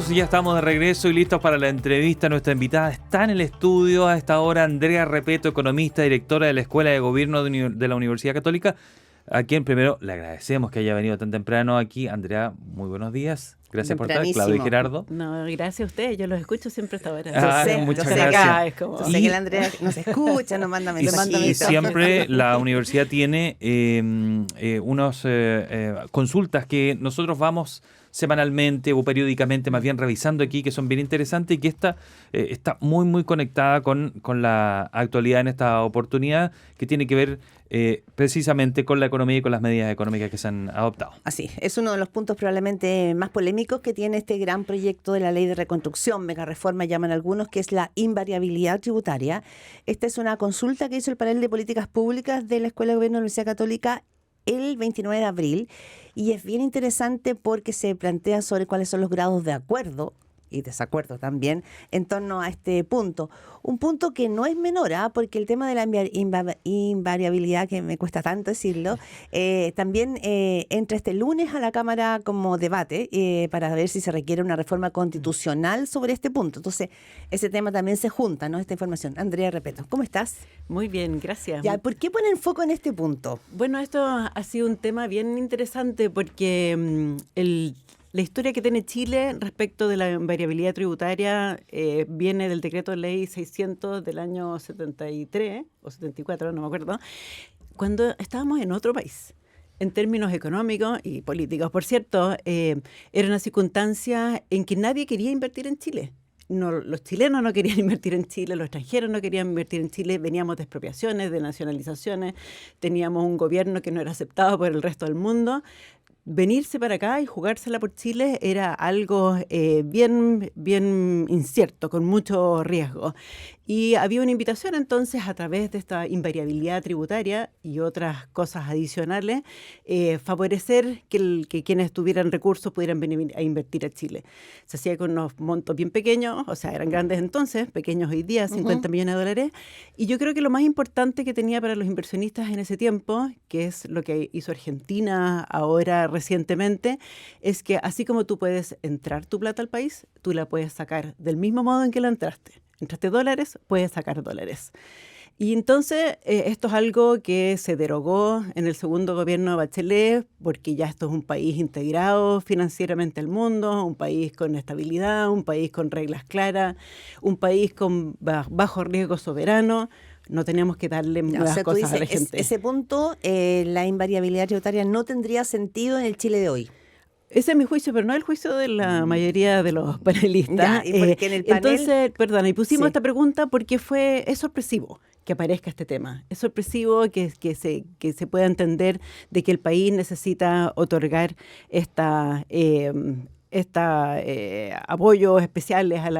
amigos, ya estamos de regreso y listos para la entrevista. Nuestra invitada está en el estudio a esta hora, Andrea Repeto, economista, directora de la Escuela de Gobierno de la Universidad Católica, a quien primero le agradecemos que haya venido tan temprano aquí. Andrea, muy buenos días. Gracias por estar, Claudio y Gerardo. No, gracias a ustedes, yo los escucho siempre a esta hora. Muchas gracias. Yo sé que la Andrea nos escucha, nos manda mensajitos. Y siempre la universidad tiene unas consultas que nosotros vamos semanalmente o periódicamente más bien revisando aquí, que son bien interesantes y que esta está muy conectada con la actualidad en esta oportunidad, que tiene que ver precisamente con la economía y con las medidas económicas que se han adoptado. Así, es uno de los puntos probablemente más polémicos que tiene este gran proyecto de la ley de reconstrucción, mega reforma llaman algunos, que es la invariabilidad tributaria. Esta es una consulta que hizo el panel de políticas públicas de la Escuela de Gobierno de la Universidad Católica el 29 de abril, y es bien interesante porque se plantea sobre cuáles son los grados de acuerdo y desacuerdo también en torno a este punto. Un punto que no es menor, porque el tema de la invariabilidad, que me cuesta tanto decirlo, también entra este lunes a la Cámara como debate para ver si se requiere una reforma constitucional sobre este punto. Entonces, ese tema también se junta, ¿no? Esta información. Andrea Repeto, ¿cómo estás? Muy bien, gracias. Ya, ¿por qué ponen foco en este punto? Bueno, esto ha sido un tema bien interesante porque la historia que tiene Chile respecto de la variabilidad tributaria viene del decreto de ley 600 del año 73 o 74, no me acuerdo, cuando estábamos en otro país. En términos económicos y políticos, por cierto, era una circunstancia en que nadie quería invertir en Chile. No, los chilenos no querían invertir en Chile, los extranjeros no querían invertir en Chile, veníamos de expropiaciones, de nacionalizaciones, teníamos un gobierno que no era aceptado por el resto del mundo. Venirse para acá y jugársela por Chile era algo bien incierto, con mucho riesgo. Y había una invitación entonces a través de esta invariabilidad tributaria y otras cosas adicionales, favorecer que quienes tuvieran recursos pudieran venir a invertir a Chile. Se hacía con unos montos bien pequeños, o sea, eran grandes entonces, pequeños hoy día, 50 millones de dólares. Y yo creo que lo más importante que tenía para los inversionistas en ese tiempo, que es lo que hizo Argentina ahora recientemente, es que así como tú puedes entrar tu plata al país, tú la puedes sacar del mismo modo en que la entraste. Entraste dólares, puedes sacar dólares. Y entonces esto es algo que se derogó en el segundo gobierno de Bachelet, porque ya esto es un país integrado financieramente al mundo, un país con estabilidad, un país con reglas claras, un país con bajo riesgo soberano. No tenemos que darle nuevas cosas a la gente. Ese punto, la invariabilidad tributaria no tendría sentido en el Chile de hoy. Ese es mi juicio, pero no el juicio de la mayoría de los panelistas. Ya, y porque en el panel... Entonces, perdona, y pusimos esta pregunta porque es sorpresivo que aparezca este tema. Es sorpresivo que se pueda entender de que el país necesita otorgar apoyos especiales a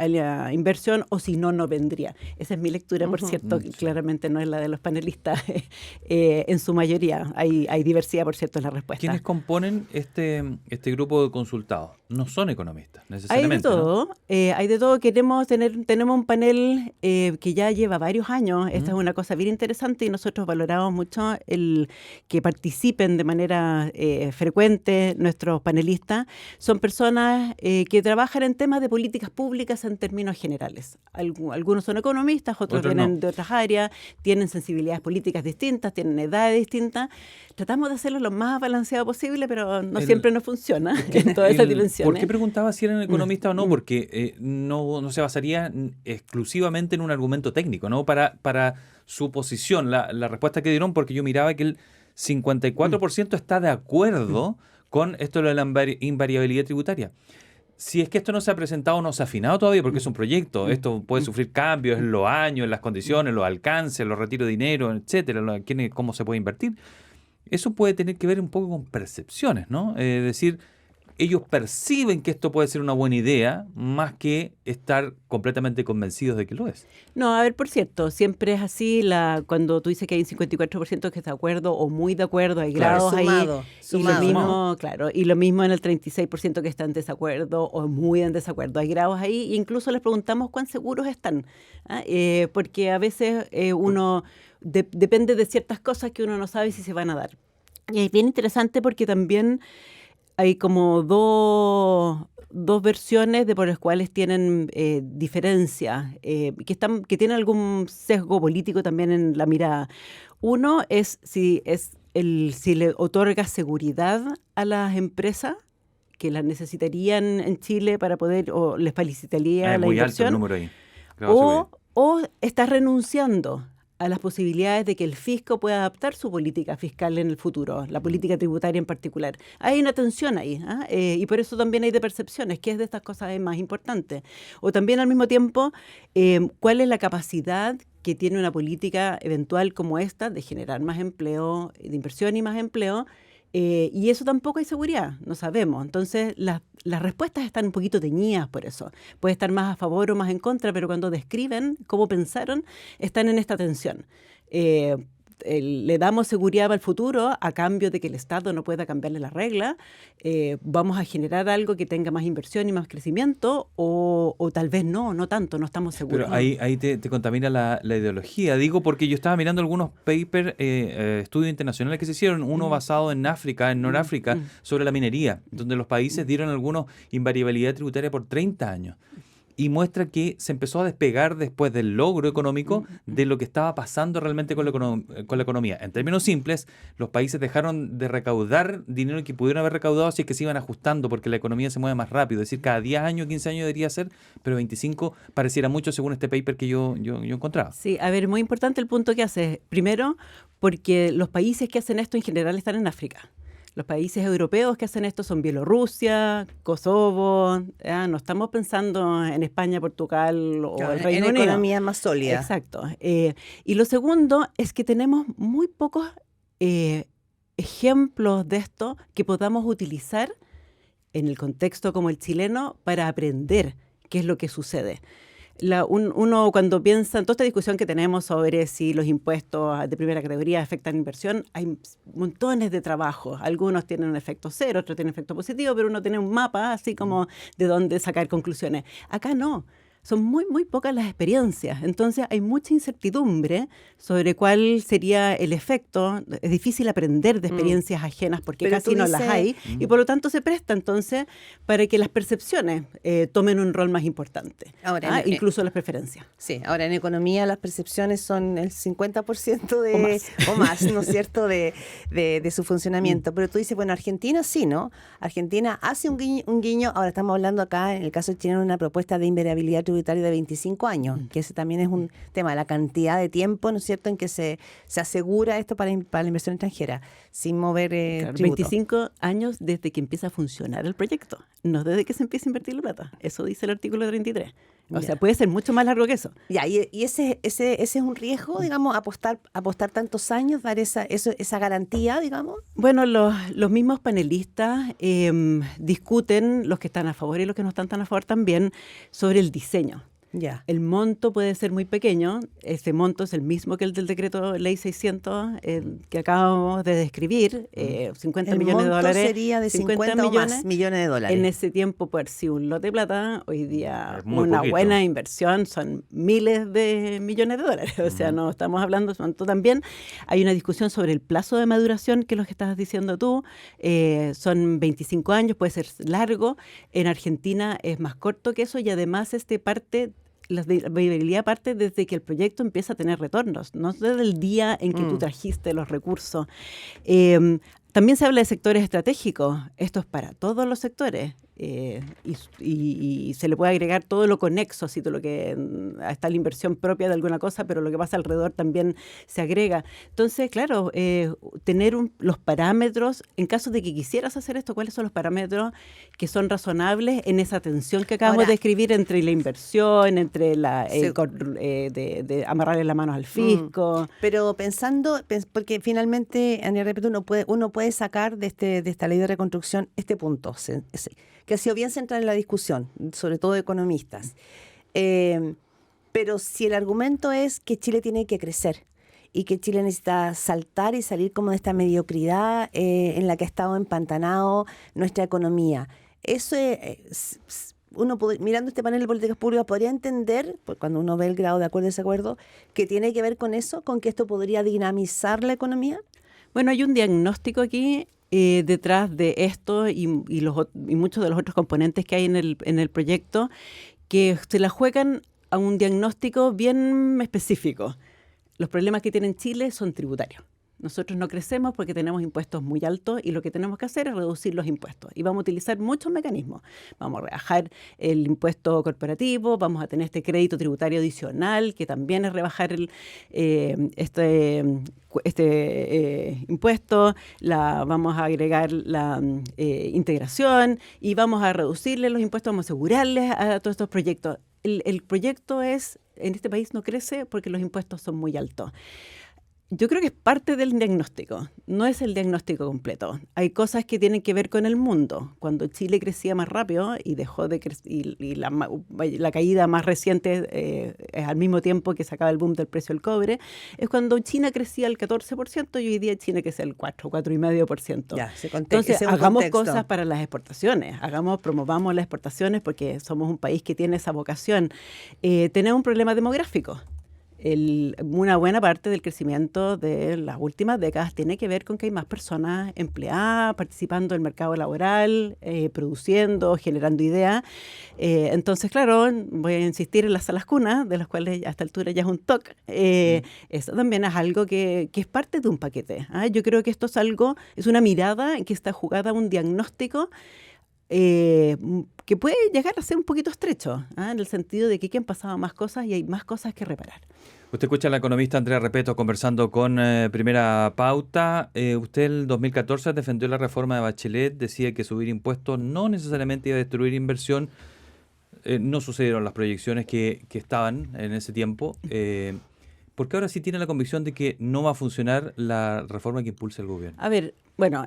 la inversión, o si no vendría. Esa es mi lectura, por cierto, que claramente no es la de los panelistas en su mayoría. Hay diversidad, por cierto, en la respuesta. ¿Quiénes componen este grupo de consultados? No son economistas, necesariamente. Hay de todo, ¿no? Hay de todo. Tenemos un panel que ya lleva varios años. Esta es una cosa bien interesante y nosotros valoramos mucho el que participen de manera frecuente nuestros panelistas. Son personas que trabajan en temas de políticas públicas en términos generales. Algunos son economistas, otros vienen de otras áreas, tienen sensibilidades políticas distintas, tienen edades distintas. Tratamos de hacerlo lo más balanceado posible, pero no siempre nos funciona en todas esas dimensiones. ¿Por qué preguntaba si eran economistas o no? Porque no se basaría exclusivamente en un argumento técnico, ¿no? Para su posición, la respuesta que dieron, porque yo miraba que el 54% está de acuerdo con esto de la invariabilidad tributaria. Si es que esto no se ha presentado, no se ha afinado todavía, porque es un proyecto, esto puede sufrir cambios en los años, en las condiciones, los alcances, los retiros de dinero, etcétera, cómo se puede invertir. Eso puede tener que ver un poco con percepciones, ¿no? Es decir, ellos perciben que esto puede ser una buena idea más que estar completamente convencidos de que lo es. No, a ver, por cierto, siempre es así. Cuando tú dices que hay un 54% que está de acuerdo o muy de acuerdo, hay grados sumado. Y lo mismo, y lo mismo en el 36% que está en desacuerdo o muy en desacuerdo. Hay grados ahí e incluso les preguntamos cuán seguros están. Porque a veces uno depende de ciertas cosas que uno no sabe si se van a dar. Y es bien interesante porque también hay como dos versiones de por las cuales tienen diferencias, que tienen algún sesgo político también en la mirada. Uno es si le otorga seguridad a las empresas que las necesitarían en Chile para poder, o les facilitaría la muy inversión. alto el número ahí. O está renunciando a las posibilidades de que el fisco pueda adaptar su política fiscal en el futuro, la política tributaria en particular. Hay una tensión ahí, y por eso también hay de percepciones, qué es de estas cosas es más importante. O también al mismo tiempo, cuál es la capacidad que tiene una política eventual como esta de generar más empleo, de inversión y más empleo, y eso tampoco hay seguridad, no sabemos. Entonces, las respuestas están un poquito teñidas por eso. Puede estar más a favor o más en contra, pero cuando describen cómo pensaron, están en esta tensión. Le damos seguridad para el futuro a cambio de que el Estado no pueda cambiarle las reglas. Vamos a generar algo que tenga más inversión y más crecimiento, o tal vez no tanto, no estamos seguros. Pero ahí te contamina la ideología. Digo porque yo estaba mirando algunos papers, estudios internacionales que se hicieron, uno basado en África, en Noráfrica, sobre la minería, donde los países dieron algunos invariabilidad tributaria por 30 años. Y muestra que se empezó a despegar después del logro económico de lo que estaba pasando realmente con la economía. En términos simples, los países dejaron de recaudar dinero que pudieron haber recaudado si es que se iban ajustando, porque la economía se mueve más rápido. Es decir, cada 10 años, 15 años debería ser, pero 25 pareciera mucho según este paper que yo encontraba. Sí, a ver, muy importante el punto que haces. Primero, porque los países que hacen esto en general están en África. Los países europeos que hacen esto son Bielorrusia, Kosovo. No estamos pensando en España, Portugal o el Reino Unido. En economía más sólida. Exacto. Y lo segundo es que tenemos muy pocos ejemplos de esto que podamos utilizar en el contexto como el chileno para aprender qué es lo que sucede. Uno cuando piensa en toda esta discusión que tenemos sobre si los impuestos de primera categoría afectan la inversión, hay montones de trabajos. Algunos tienen un efecto cero, otros tienen un efecto positivo, pero uno tiene un mapa así como de dónde sacar conclusiones. Acá no. Son muy, muy pocas las experiencias. Entonces hay mucha incertidumbre sobre cuál sería el efecto. Es difícil aprender de experiencias ajenas porque Pero casi no las hay. Y por lo tanto se presta entonces para que las percepciones tomen un rol más importante. Ahora, incluso las preferencias. Sí, ahora en economía las percepciones son el 50% o más, ¿no es cierto?, de su funcionamiento. Pero tú dices, bueno, Argentina sí, ¿no? Argentina hace un guiño. Ahora estamos hablando acá, en el caso chileno, una propuesta de invariabilidad tributario de 25 años, que ese también es un tema, la cantidad de tiempo, ¿no es cierto?, en que se asegura esto para la inversión extranjera, sin mover tributo. 25 años desde que empieza a funcionar el proyecto, no desde que se empieza a invertir la plata. Eso dice el artículo 33. O sea, puede ser mucho más largo que eso. Ya, y ese es un riesgo, digamos, apostar tantos años, dar esa garantía, digamos. Bueno, los mismos panelistas discuten, los que están a favor y los que no están tan a favor también, sobre el diseño. Ya. El monto puede ser muy pequeño. Ese monto es el mismo que el del decreto ley 600 que acabamos de describir, 50 millones de dólares. El monto sería de 50 o más millones de dólares. En ese tiempo, por si un lote de plata, hoy día una poquito. buena inversión son miles de millones de dólares. O sea, no estamos hablando de monto también. Hay una discusión sobre el plazo de maduración, que es lo que estás diciendo tú. Son 25 años, puede ser largo. En Argentina es más corto que eso y además la viabilidad parte desde que el proyecto empieza a tener retornos, no desde el día en que tú trajiste los recursos. También se habla de sectores estratégicos. Esto es para todos los sectores. Y se le puede agregar todo lo conexo, así todo lo que está la inversión propia de alguna cosa, pero lo que pasa alrededor también se agrega. Entonces, claro, tener los parámetros, en caso de que quisieras hacer esto, ¿cuáles son los parámetros que son razonables en esa tensión que acabamos de describir entre la inversión, entre de amarrarle las manos al fisco? Pero porque finalmente, Ania, repito, uno puede sacar de esta ley de reconstrucción este punto, que ha sido bien central en la discusión, sobre todo de economistas. Pero si el argumento es que Chile tiene que crecer y que Chile necesita saltar y salir como de esta mediocridad en la que ha estado empantanado nuestra economía, eso mirando este panel de políticas públicas podría entender, cuando uno ve el grado de acuerdo y desacuerdo, que tiene que ver con eso, con que esto podría dinamizar la economía. Bueno, hay un diagnóstico aquí detrás de esto y muchos de los otros componentes que hay en el proyecto, que se la juegan a un diagnóstico bien específico. Los problemas que tiene Chile son tributarios. Nosotros no crecemos porque tenemos impuestos muy altos y lo que tenemos que hacer es reducir los impuestos. Y vamos a utilizar muchos mecanismos. Vamos a rebajar el impuesto corporativo, vamos a tener este crédito tributario adicional, que también es rebajar este impuesto, vamos a agregar la integración y vamos a reducirle los impuestos, vamos a asegurarles a todos estos proyectos. El proyecto en este país no crece porque los impuestos son muy altos. Yo creo que es parte del diagnóstico, no es el diagnóstico completo. Hay cosas que tienen que ver con el mundo. Cuando Chile crecía más rápido y dejó de crecer, y la caída más reciente es al mismo tiempo que se acaba el boom del precio del cobre, es cuando China crecía al 14% y hoy día China crece al 4,5%. Entonces, hagamos cosas para las exportaciones, promovamos las exportaciones porque somos un país que tiene esa vocación. Tenemos un problema demográfico. Una buena parte del crecimiento de las últimas décadas tiene que ver con que hay más personas empleadas, participando del mercado laboral, produciendo, generando ideas. Entonces, claro, voy a insistir en las salas cunas, de las cuales a esta altura ya es un TOC. Eso también es algo que es parte de un paquete. Yo creo que esto es una mirada que está jugada a un diagnóstico que puede llegar a ser un poquito estrecho, en el sentido de que aquí han pasado más cosas y hay más cosas que reparar. Usted escucha a la economista Andrea Repeto conversando con Primera Pauta. Usted en el 2014 defendió la reforma de Bachelet, decía que subir impuestos no necesariamente iba a destruir inversión. No sucedieron las proyecciones que estaban en ese tiempo. ¿Por qué ahora sí tiene la convicción de que no va a funcionar la reforma que impulsa el gobierno? A ver, bueno,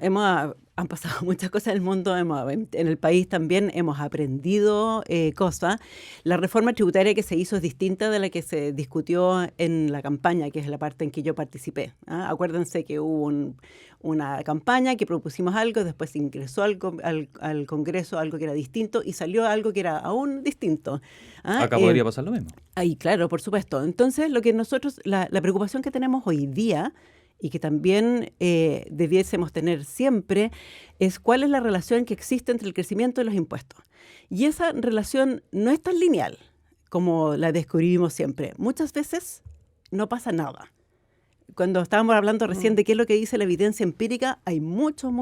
han pasado muchas cosas en el mundo, en el país también hemos aprendido cosas. La reforma tributaria que se hizo es distinta de la que se discutió en la campaña, que es la parte en que yo participé. Acuérdense que hubo una campaña que propusimos algo, después se ingresó al Congreso algo que era distinto y salió algo que era aún distinto. Acá podría pasar lo mismo. Ahí, claro, por supuesto. Entonces, lo que nosotros, la preocupación que tenemos hoy día y que también debiésemos tener siempre, es cuál es la relación que existe entre el crecimiento y los impuestos. Y esa relación no es tan lineal como la descubrimos siempre. Muchas veces no pasa nada. Cuando estábamos hablando recién de qué es lo que dice la evidencia empírica, hay muchos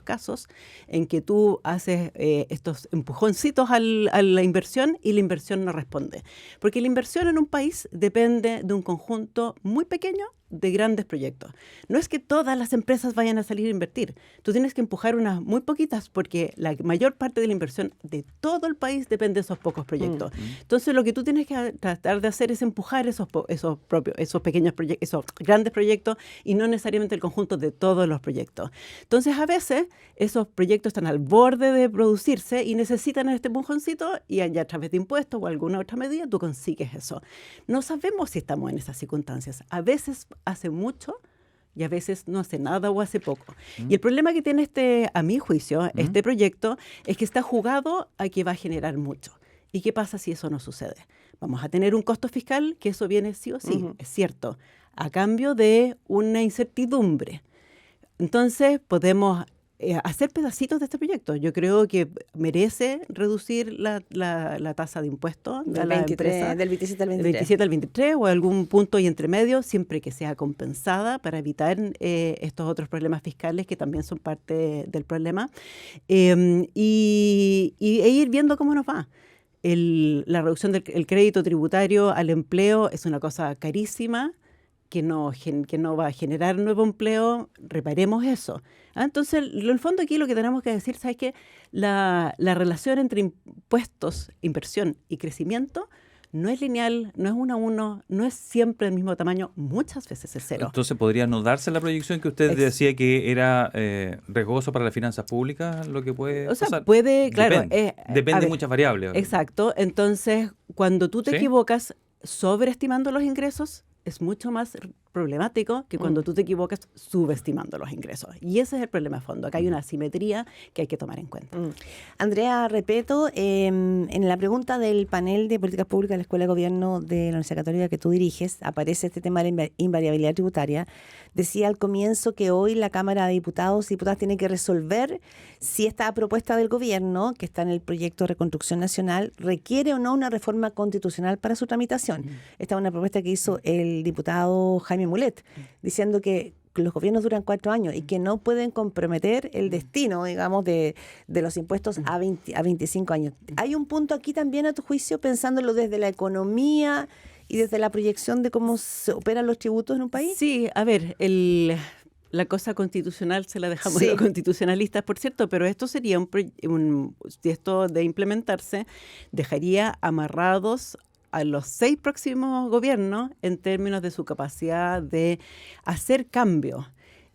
casos en que tú haces estos empujoncitos a la inversión y la inversión no responde. Porque la inversión en un país depende de un conjunto muy pequeño de grandes proyectos. No es que todas las empresas vayan a salir a invertir. Tú tienes que empujar unas muy poquitas porque la mayor parte de la inversión de todo el país depende de esos pocos proyectos. Entonces, lo que tú tienes que tratar de hacer es empujar esos pequeños proyectos, esos grandes proyectos y no necesariamente el conjunto de todos los proyectos. Entonces, a veces, esos proyectos están al borde de producirse y necesitan este empujoncito y ya a través de impuestos o alguna otra medida tú consigues eso. No sabemos si estamos en esas circunstancias. A veces hace mucho y a veces no hace nada o hace poco. Y el problema que tiene a mi juicio, este proyecto, es que está jugado a que va a generar mucho. ¿Y qué pasa si eso no sucede? Vamos a tener un costo fiscal, que eso viene sí o sí, es cierto, a cambio de una incertidumbre. Entonces, podemos hacer pedacitos de este proyecto. Yo creo que merece reducir la tasa de impuestos del 27 al 23. Del 27 al 23 o algún punto y entre medio, siempre que sea compensada para evitar estos otros problemas fiscales que también son parte del problema. E ir viendo cómo nos va. La reducción del crédito tributario al empleo es una cosa carísima que no va a generar nuevo empleo. Reparemos eso. Entonces, en el fondo aquí lo que tenemos que decir, ¿sabes qué? La relación entre impuestos, inversión y crecimiento no es lineal, no es 1 a 1, no es siempre del mismo tamaño, muchas veces es 0. Entonces, ¿podría no darse la proyección que usted decía que era riesgoso para las finanzas públicas? Lo que puede pasar. Puede, claro. Depende de muchas variables. Exacto. Entonces, cuando tú te equivocas sobreestimando los ingresos, es mucho más problemático que cuando tú te equivocas subestimando los ingresos. Y ese es el problema de fondo. Acá hay una asimetría que hay que tomar en cuenta. Andrea Repeto, en la pregunta del panel de políticas públicas de la Escuela de Gobierno de la Universidad Católica que tú diriges, aparece este tema de la invariabilidad tributaria. Decía al comienzo que hoy la Cámara de Diputados y Diputadas tiene que resolver si esta propuesta del gobierno, que está en el proyecto de Reconstrucción Nacional, requiere o no una reforma constitucional para su tramitación. Esta es una propuesta que hizo el diputado Jaime Mulet, diciendo que los gobiernos duran 4 años y que no pueden comprometer el destino, digamos, de los impuestos a 25 años. ¿Hay un punto aquí también, a tu juicio, pensándolo desde la economía y desde la proyección de cómo se operan los tributos en un país? Sí, a ver, la cosa constitucional se la dejamos a los constitucionalistas, por cierto, pero esto sería si esto de implementarse, dejaría amarrados a los 6 próximos gobiernos en términos de su capacidad de hacer cambios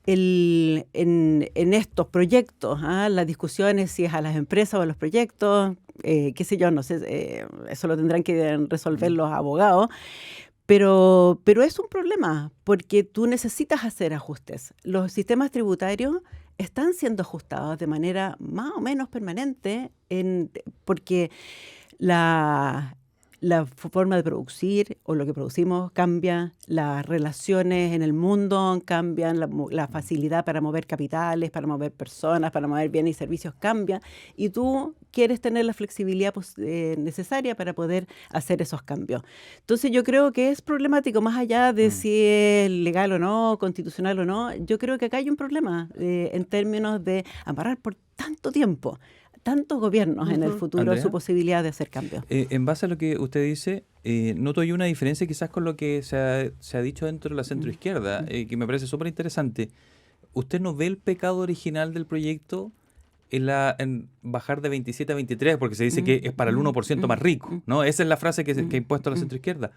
en estos proyectos. Las discusiones, si es a las empresas o a los proyectos, qué sé yo, no sé, eso lo tendrán que resolver los abogados. Pero es un problema, porque tú necesitas hacer ajustes. Los sistemas tributarios están siendo ajustados de manera más o menos permanente, porque la forma de producir o lo que producimos cambia, las relaciones en el mundo cambian, la facilidad para mover capitales, para mover personas, para mover bienes y servicios cambia, y tú quieres tener la flexibilidad necesaria para poder hacer esos cambios. Entonces yo creo que es problemático, más allá de si es legal o no, constitucional o no, yo creo que acá hay un problema en términos de amarrar por tanto tiempo tantos gobiernos en el futuro, Andrea, su posibilidad de hacer cambios. En base a lo que usted dice, noto yo una diferencia quizás con lo que se ha dicho dentro de la centroizquierda, que me parece súper interesante. ¿Usted no ve el pecado original del proyecto en bajar de 27 a 23? Porque se dice que es para el 1% más rico, ¿no? Esa es la frase que ha impuesto la centroizquierda.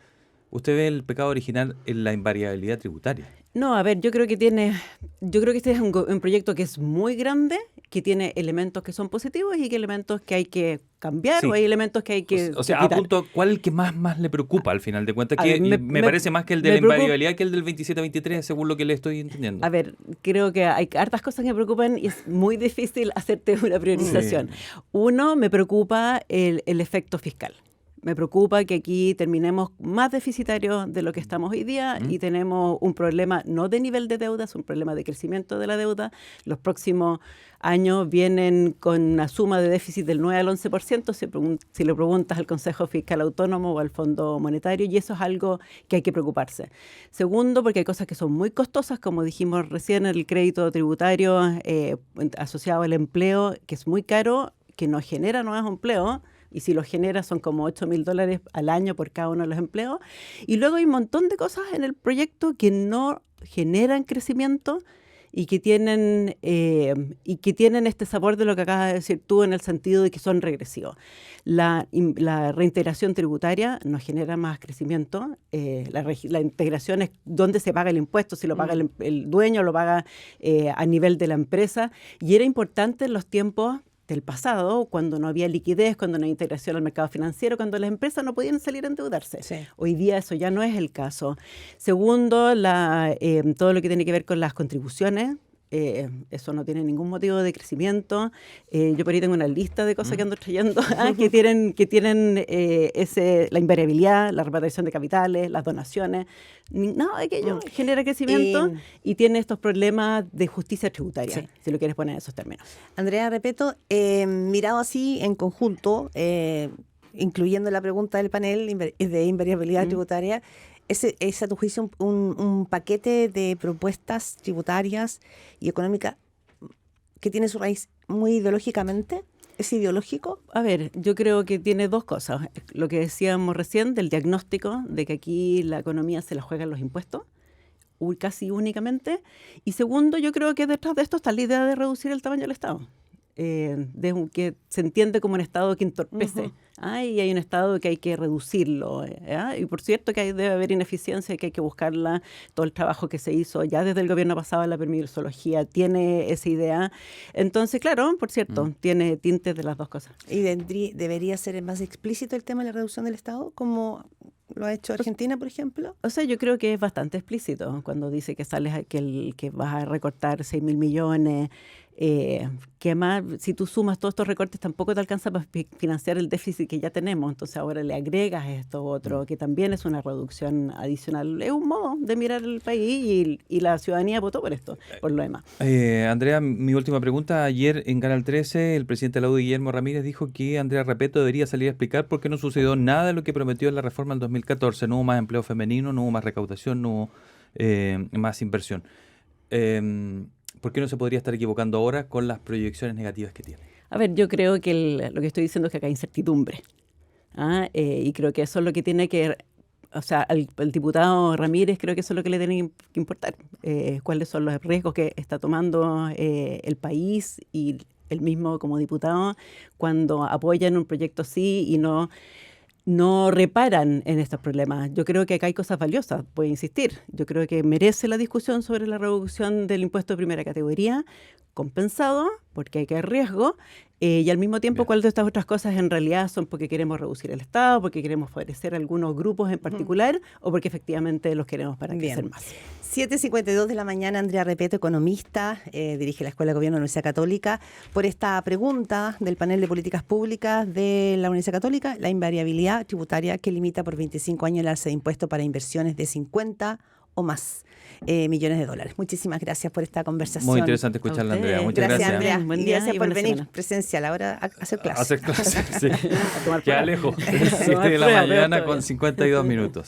¿Usted ve el pecado original en la invariabilidad tributaria? No, a ver, yo creo que este es un proyecto que es muy grande, que tiene elementos que son positivos y que elementos que hay que cambiar, o hay elementos que hay que O sea, quitar. apunto, ¿cuál es el que más le preocupa al final de cuentas? A Que ver, me parece más que el de la invariabilidad que el del 27 a 23, según lo que le estoy entendiendo. A ver, creo que hay hartas cosas que me preocupan y es muy difícil hacerte una priorización. Sí. Uno, me preocupa el efecto fiscal. Me preocupa que aquí terminemos más deficitarios de lo que estamos hoy día y tenemos un problema no de nivel de deuda, es un problema de crecimiento de la deuda. Los próximos años vienen con una suma de déficit del 9 al 11%, si le preguntas al Consejo Fiscal Autónomo o al Fondo Monetario, y eso es algo que hay que preocuparse. Segundo, porque hay cosas que son muy costosas, como dijimos recién, el crédito tributario asociado al empleo, que es muy caro, que no genera nuevos empleos, y si los genera son como $8,000 al año por cada uno de los empleos. Y luego hay un montón de cosas en el proyecto que no generan crecimiento y que tienen este sabor de lo que acabas de decir tú, en el sentido de que son regresivos. La reintegración tributaria no genera más crecimiento. La integración es dónde se paga el impuesto, si lo paga el dueño, lo paga a nivel de la empresa. Y era importante en los tiempos del pasado, cuando no había liquidez, cuando no había integración al mercado financiero, cuando las empresas no podían salir a endeudarse. Sí. Hoy día eso ya no es el caso. Segundo, todo lo que tiene que ver con las contribuciones. Eso no tiene ningún motivo de crecimiento. Yo por ahí tengo una lista de cosas que ando trayendo que tienen la invariabilidad, la repatriación de capitales, las donaciones. Nada de aquello genera crecimiento y tiene estos problemas de justicia tributaria, si lo quieres poner en esos términos. Andrea Repeto, mirado así en conjunto, incluyendo la pregunta del panel de invariabilidad tributaria, ¿es a tu juicio un paquete de propuestas tributarias y económicas que tiene su raíz muy ideológicamente? ¿Es ideológico? A ver, yo creo que tiene dos cosas. Lo que decíamos recién del diagnóstico, de que aquí la economía se la juegan los impuestos, casi únicamente. Y segundo, yo creo que detrás de esto está la idea de reducir el tamaño del Estado. Que se entiende como un Estado que entorpece. Y hay un Estado que hay que reducirlo. Y por cierto que debe haber ineficiencia y que hay que buscarla. Todo el trabajo que se hizo ya desde el gobierno pasado en la permisología tiene esa idea. Entonces, claro, por cierto, tiene tintes de las dos cosas. ¿Y debería ser más explícito el tema de la reducción del Estado? Como lo ha hecho Argentina, por ejemplo? O sea, yo creo que es bastante explícito cuando dice que que vas a recortar 6.000 millones, que además, si tú sumas todos estos recortes, tampoco te alcanza para financiar el déficit que ya tenemos. Entonces ahora le agregas esto otro, que también es una reducción adicional. Es un modo de mirar el país y la ciudadanía votó por esto, por lo demás. Andrea, mi última pregunta. Ayer en Canal 13, el presidente de la U, Guillermo Ramírez, dijo que Andrea Repeto debería salir a explicar por qué no sucedió nada de lo que prometió en la reforma del 2014. No hubo más empleo femenino, no hubo más recaudación, no hubo más inversión. ¿Por qué no se podría estar equivocando ahora con las proyecciones negativas que tiene? A ver, yo creo que lo que estoy diciendo es que acá hay incertidumbre. Y creo que eso es lo que tiene que... O sea, el diputado Ramírez creo que eso es lo que le tiene que importar. Cuáles son los riesgos que está tomando el país y él mismo como diputado cuando apoyan un proyecto así y no reparan en estos problemas. Yo creo que acá hay cosas valiosas, voy a insistir. Yo creo que merece la discusión sobre la reducción del impuesto de primera categoría, compensado, porque hay que haber riesgo, y al mismo tiempo cuáles de estas otras cosas en realidad son porque queremos reducir el Estado, porque queremos favorecer a algunos grupos en particular, o porque efectivamente los queremos para crecer más. 7:52 de la mañana, Andrea Repeto, economista, dirige la Escuela de Gobierno de la Universidad Católica, por esta pregunta del panel de políticas públicas de la Universidad Católica, la invariabilidad tributaria que limita por 25 años el alza de impuestos para inversiones de 50 o más millones de dólares. Muchísimas gracias por esta conversación. Muy interesante escucharla, Andrea. Muchas gracias. Andrea. Buen Y día gracias y por buena venir semana. presencial. Ahora a hacer clases. Hacer clases, sí. A tomar Queda prueba. lejos. A tomar 7 de la prueba, mañana peor con 52 minutos.